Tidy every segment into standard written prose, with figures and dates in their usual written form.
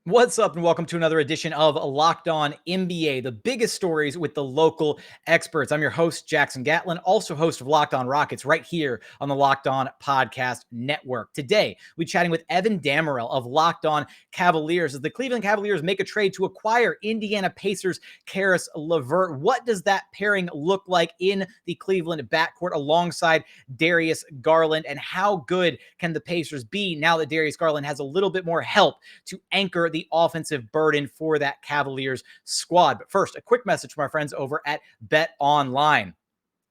What's up, and welcome to another edition of Locked On NBA, the biggest stories with the local experts. I'm your host, Jackson Gatlin, also host of Locked On Rockets, right here on the Locked On Podcast Network. Today, we're chatting with Evan Dammarell of Locked On Cavaliers as the Cleveland Cavaliers make a trade to acquire Indiana Pacers' Caris LeVert. What does that pairing look like in the Cleveland backcourt alongside Darius Garland, and how good can the Pacers be now that Darius Garland has a little bit more help to anchor the offensive burden for that Cavaliers squad? But first, a quick message from our friends over at Bet Online.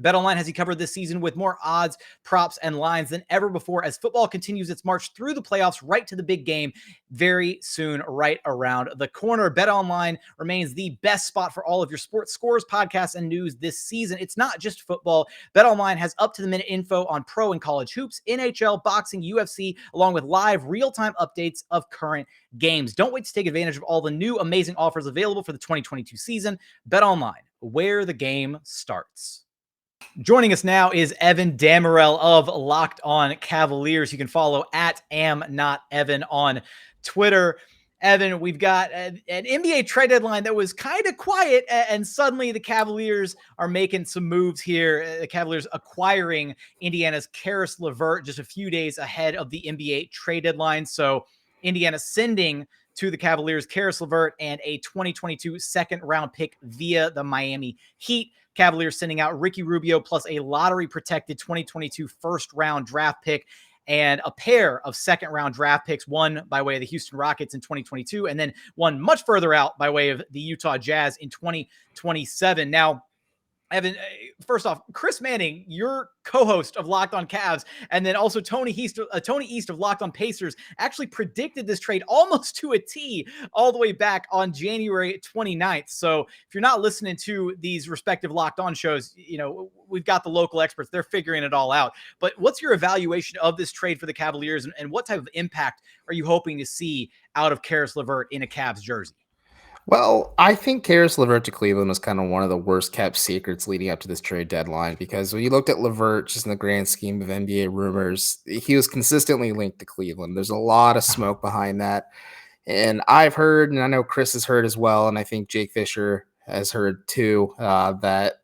BetOnline has you covered this season with more odds, props, and lines than ever before as football continues its march through the playoffs right to the big game very soon, right around the corner. BetOnline remains the best spot for all of your sports scores, podcasts, and news this season. It's not just football. BetOnline has up-to-the-minute info on pro and college hoops, NHL, boxing, UFC, along with live real-time updates of current games. Don't wait to take advantage of all the new amazing offers available for the 2022 season. BetOnline, where the game starts. Joining us now is Evan Dammarell of Locked On Cavaliers. You can follow at @amnotevan on Twitter. Evan, we've got an NBA trade deadline that was kind of quiet, and suddenly the Cavaliers are making some moves here. The Cavaliers acquiring Indiana's Caris LeVert just a few days ahead of the NBA trade deadline. So Indiana sending to the Cavaliers Caris LeVert and a 2022 second-round pick via the Miami Heat. Cavaliers sending out Ricky Rubio plus a lottery-protected 2022 first-round draft pick and a pair of second-round draft picks, one by way of the Houston Rockets in 2022, and then one much further out by way of the Utah Jazz in 2027. Now, Evan, first off, Chris Manning, your co-host of Locked On Cavs, and then also Tony East of Locked On Pacers, actually predicted this trade almost to a T all the way back on January 29th. So if you're not listening to these respective Locked On shows, you know, we've got the local experts. They're figuring it all out. But what's your evaluation of this trade for the Cavaliers, and what type of impact are you hoping to see out of Caris LeVert in a Cavs jersey? Well, I think Caris LeVert to Cleveland was kind of one of the worst kept secrets leading up to this trade deadline, because when you looked at LeVert just in the grand scheme of NBA rumors, he was consistently linked to Cleveland. There's a lot of smoke behind that. And I've heard, and I know Chris has heard as well, and I think Jake Fisher has heard too, that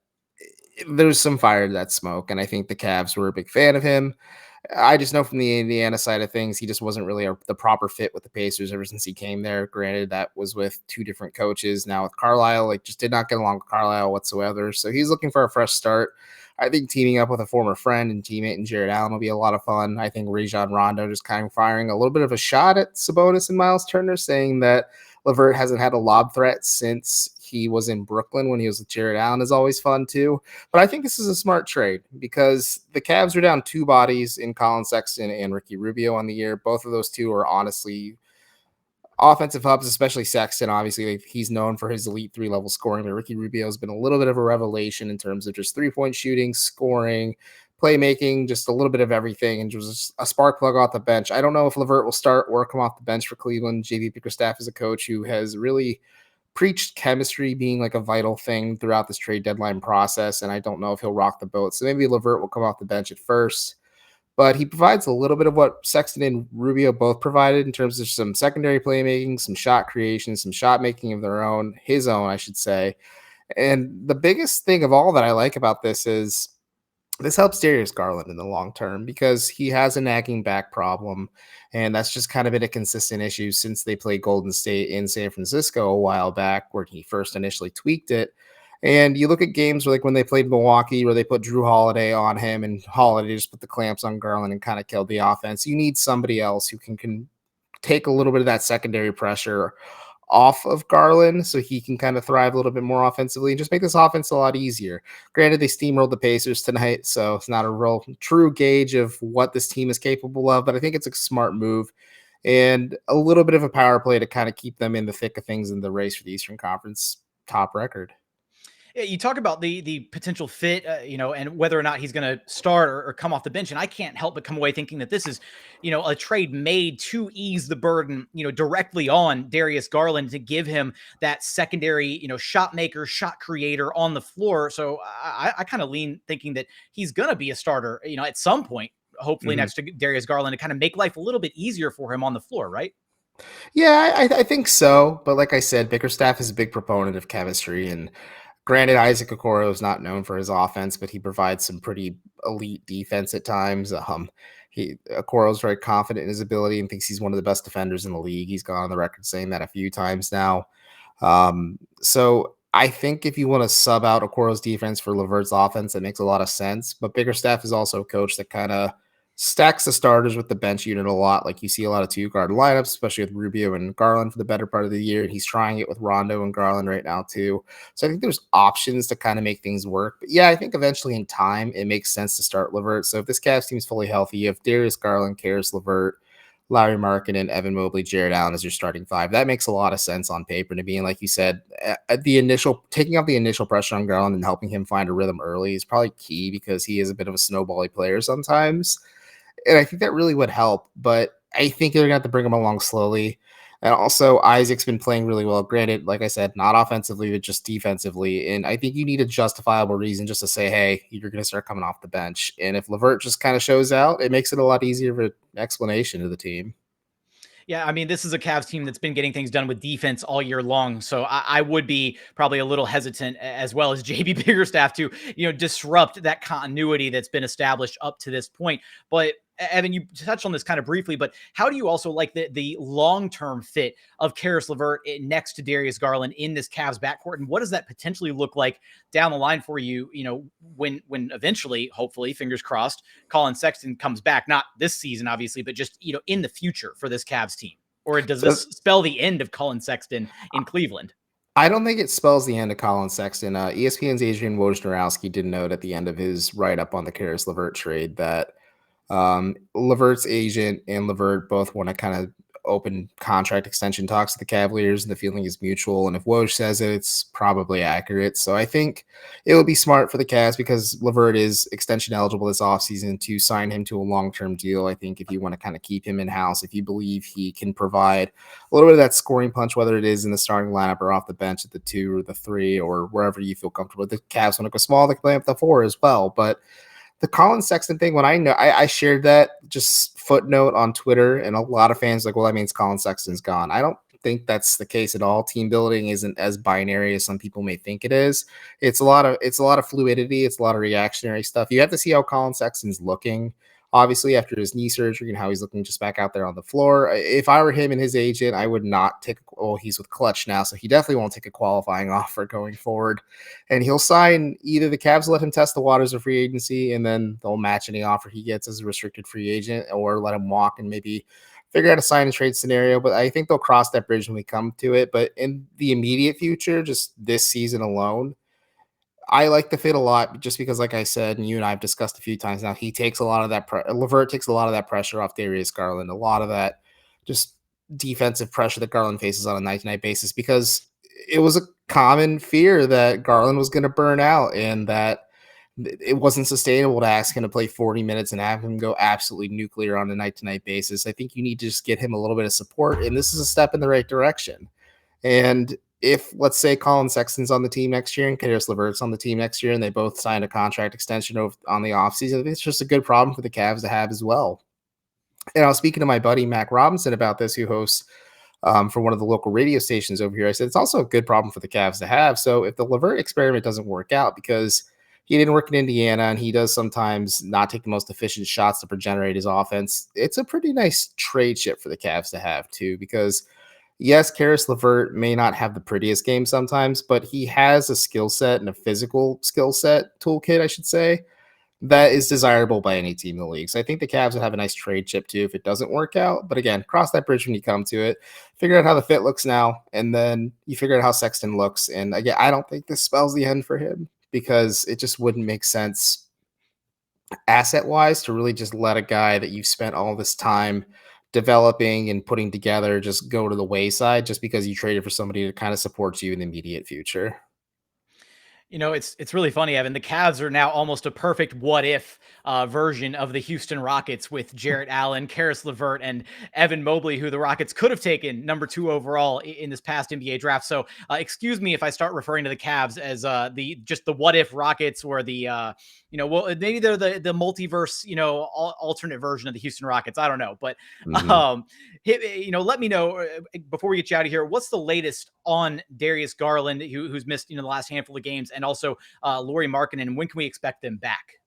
there's some fire to that smoke. And I think the Cavs were a big fan of him. I just know from the Indiana side of things, he just wasn't really the proper fit with the Pacers ever since he came there. Granted, that was with two different coaches. Now with Carlisle, just did not get along with Carlisle whatsoever. So he's looking for a fresh start. I think teaming up with a former friend and teammate in Jared Allen will be a lot of fun. I think Rajon Rondo just kind of firing a little bit of a shot at Sabonis and Miles Turner, saying that LeVert hasn't had a lob threat since he was in Brooklyn when he was with Jared Allen is always fun too. But I think this is a smart trade because the Cavs are down two bodies in Collin Sexton and Ricky Rubio on the year. Both of those two are honestly offensive hubs, especially Sexton. Obviously, he's known for his elite three-level scoring, but Ricky Rubio has been a little bit of a revelation in terms of just three-point shooting, scoring, playmaking, just a little bit of everything, and just a spark plug off the bench. I don't know if LeVert will start or come off the bench for Cleveland. JV Bickerstaff is a coach who has really preached chemistry being like a vital thing throughout this trade deadline process, and I don't know if he'll rock the boat. So maybe LeVert will come off the bench at first. But he provides a little bit of what Sexton and Rubio both provided in terms of some secondary playmaking, some shot creation, some shot making of their own, his own, I should say. And the biggest thing of all that I like about this is this helps Darius Garland in the long term because he has a nagging back problem. And that's just kind of been a consistent issue since they played Golden State in San Francisco a while back, where he first initially tweaked it. And you look at games like when they played Milwaukee, where they put Drew Holiday on him, and Holiday just put the clamps on Garland and kind of killed the offense. You need somebody else who can take a little bit of that secondary pressure off of Garland so he can kind of thrive a little bit more offensively and just make this offense a lot easier. Granted, they steamrolled the Pacers tonight, so it's not a real true gauge of what this team is capable of, but I think it's a smart move and a little bit of a power play to kind of keep them in the thick of things in the race for the Eastern Conference top record. Yeah, you talk about the potential fit, and whether or not he's going to start or come off the bench. And I can't help but come away thinking that this is, a trade made to ease the burden, directly on Darius Garland to give him that secondary, shot maker, shot creator on the floor. So I kind of lean thinking that he's going to be a starter, at some point, hopefully next to Darius Garland, to kind of make life a little bit easier for him on the floor, right? Yeah, I think so. But like I said, Bickerstaff is a big proponent of chemistry. And granted, Isaac Okoro is not known for his offense, but he provides some pretty elite defense at times. Okoro is very confident in his ability and thinks he's one of the best defenders in the league. He's gone on the record saying that a few times now. So I think if you want to sub out Okoro's defense for LeVert's offense, that makes a lot of sense. But Bickerstaff is also a coach that kind of stacks the starters with the bench unit a lot. Like you see a lot of two guard lineups, especially with Rubio and Garland for the better part of the year. And he's trying it with Rondo and Garland right now too. So I think there's options to kind of make things work. But yeah, I think eventually in time it makes sense to start LeVert. So if this Cavs team is fully healthy, you have Darius Garland, Caris LeVert, Larry Markkinen, Evan Mobley, Jared Allen as your starting five. That makes a lot of sense on paper to me. And like you said, at the initial taking up the initial pressure on Garland and helping him find a rhythm early is probably key because he is a bit of a snowbally player sometimes. And I think that really would help, but I think they're going to have to bring him along slowly. And also, Isaac's been playing really well. Granted, like I said, not offensively, but just defensively. And I think you need a justifiable reason just to say, hey, you're going to start coming off the bench. And if LeVert just kind of shows out, it makes it a lot easier of an explanation to the team. Yeah, I mean, this is a Cavs team that's been getting things done with defense all year long. So I would be probably a little hesitant, as well as JB Biggerstaff, to disrupt that continuity that's been established up to this point. But Evan, you touched on this kind of briefly, but how do you also like the long-term fit of Caris LeVert next to Darius Garland in this Cavs backcourt? And what does that potentially look like down the line for you, when eventually, hopefully, fingers crossed, Collin Sexton comes back, not this season, obviously, but just, in the future for this Cavs team? Or does this spell the end of Collin Sexton in Cleveland? I don't think it spells the end of Collin Sexton. ESPN's Adrian Wojnarowski did note at the end of his write-up on the Caris LeVert trade that LeVert's agent and LeVert both want to kind of open contract extension talks to the Cavaliers, and the feeling is mutual. And if Woj says it, it's probably accurate. So I think it would be smart for the Cavs because LeVert is extension eligible this offseason to sign him to a long-term deal. I think if you want to kind of keep him in-house, if you believe he can provide a little bit of that scoring punch, whether it is in the starting lineup or off the bench at the 2 or the 3 or wherever you feel comfortable. The Cavs want to go small, they can play up the 4 as well. But the Collin Sexton thing, when I shared that just footnote on Twitter, and a lot of fans like, well, that means Collin Sexton's gone. I don't think that's the case at all. Team building isn't as binary as some people may think it is. It's a lot of fluidity. It's a lot of reactionary stuff. You have to see how Collin Sexton's looking. Obviously, after his knee surgery and how he's looking just back out there on the floor. If I were him and his agent, I would not take. Oh, he's with Clutch now, so he definitely won't take a qualifying offer going forward. And he'll sign either the Cavs let him test the waters of free agency, and then they'll match any offer he gets as a restricted free agent, or let him walk and maybe figure out a sign and trade scenario. But I think they'll cross that bridge when we come to it. But in the immediate future, just this season alone, I like the fit a lot just because, like I said, and you and I have discussed a few times now, he takes a lot of that. LeVert takes a lot of that pressure off Darius Garland, a lot of that just defensive pressure that Garland faces on a night-to-night basis, because it was a common fear that Garland was going to burn out and that it wasn't sustainable to ask him to play 40 minutes and have him go absolutely nuclear on a night-to-night basis. I think you need to just get him a little bit of support, and this is a step in the right direction. And if, let's say, Collin Sexton's on the team next year and Caris LeVert's on the team next year and they both signed a contract extension on the offseason, I think it's just a good problem for the Cavs to have as well. And I was speaking to my buddy Mac Robinson about this, who hosts for one of the local radio stations over here. I said it's also a good problem for the Cavs to have. So if the LeVert experiment doesn't work out, because he didn't work in Indiana and he does sometimes not take the most efficient shots to generate his offense, it's a pretty nice trade chip for the Cavs to have too, because yes, Caris LeVert may not have the prettiest game sometimes, but he has a skill set and a physical skill set toolkit, I should say, that is desirable by any team in the league. So I think the Cavs would have a nice trade chip too if it doesn't work out. But again, cross that bridge when you come to it. Figure out how the fit looks now, and then you figure out how Sexton looks. And again, I don't think this spells the end for him, because it just wouldn't make sense asset-wise to really just let a guy that you've spent all this time developing and putting together just go to the wayside just because you traded for somebody that kind of supports you in the immediate future. It's really funny, Evan. The Cavs are now almost a perfect what if version of the Houston Rockets with Jarrett Allen, Caris LeVert, and Evan Mobley, who the Rockets could have taken number 2 overall in this past NBA draft. So excuse me if I start referring to the Cavs as the what if Rockets, or the well, maybe they're the multiverse, alternate version of the Houston Rockets. I don't know, but let me know before we get you out of here. What's the latest on Darius Garland, who's missed the last handful of games, and also Lauri Markkanen, and when can we expect them back?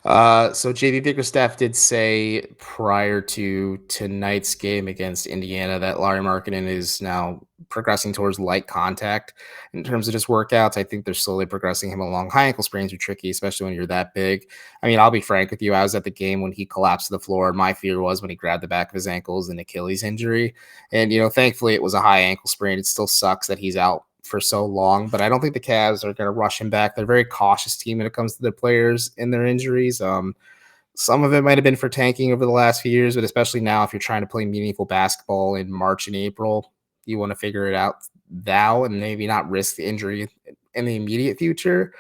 So JV Bickerstaff did say prior to tonight's game against Indiana that Lauri Markkanen is now progressing towards light contact in terms of just workouts. I think they're slowly progressing him along. High ankle sprains are tricky, especially when you're that big. I mean, I'll be frank with you. I was at the game when he collapsed to the floor. My fear was when he grabbed the back of his ankles, an Achilles injury. And, thankfully it was a high ankle sprain. It still sucks that he's out for so long, but I don't think the Cavs are going to rush him back. They're a very cautious team when it comes to their players and their injuries. Some of it might have been for tanking over the last few years, but especially now, if you're trying to play meaningful basketball in March and April, you want to figure it out now and maybe not risk the injury in the immediate future.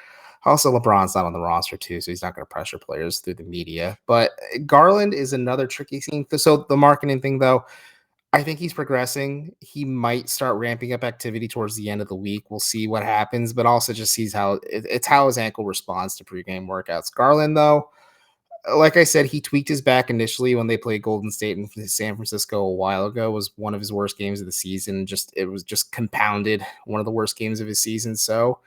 Also, LeBron's not on the roster too, so he's not going to pressure players through the media. But Garland is another tricky thing. So the marketing thing, though, I think he's progressing. He might start ramping up activity towards the end of the week. We'll see what happens, but also just sees how it's how his ankle responds to pregame workouts. Garland, though, like I said, he tweaked his back initially when they played Golden State and San Francisco a while ago. It was one of his worst games of the season. It was just compounded one of the worst games of his season. So,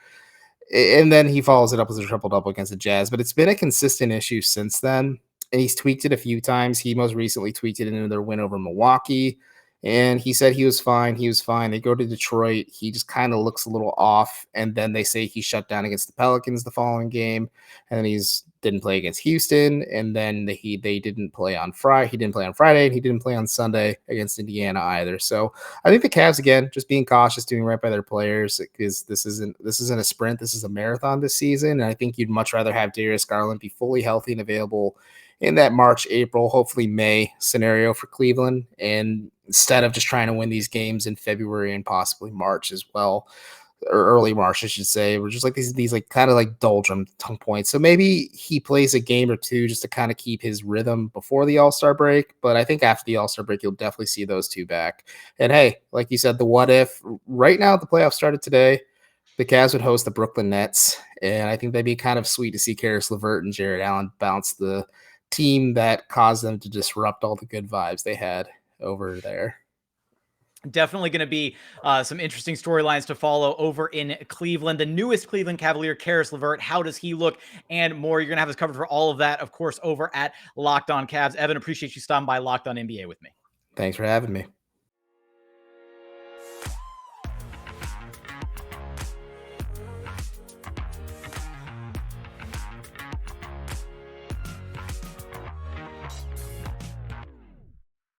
and then he follows it up with a triple double against the Jazz. But it's been a consistent issue since then, and he's tweaked it a few times. He most recently tweaked it into their win over Milwaukee. And he said he was fine. He was fine. They go to Detroit. He just kind of looks a little off. And then they say he shut down against the Pelicans the following game. And then he's didn't play against Houston. And then they didn't play on Friday. He didn't play on Friday. And he didn't play on Sunday against Indiana either. So I think the Cavs, again, just being cautious, doing right by their players, because this isn't a sprint. This is a marathon this season. And I think you'd much rather have Darius Garland be fully healthy and available in that March, April, hopefully May scenario for Cleveland, and instead of just trying to win these games in February and possibly March as well, or early March, I should say. We're just like these like kind of like doldrum points. So maybe he plays a game or two just to kind of keep his rhythm before the All-Star break. But I think after the All-Star break, you'll definitely see those two back. And hey, like you said, the what if right now, the playoffs started today. The Cavs would host the Brooklyn Nets, and I think that'd be kind of sweet to see Caris LeVert and Jarrett Allen bounce the team that caused them to disrupt all the good vibes they had over there. Definitely going to be some interesting storylines to follow over in Cleveland. The newest Cleveland Cavalier, Caris LeVert, how does he look, and more. You're going to have us covered for all of that, of course, over at Locked On Cavs. Evan, appreciate you stopping by Locked On NBA with me. Thanks for having me.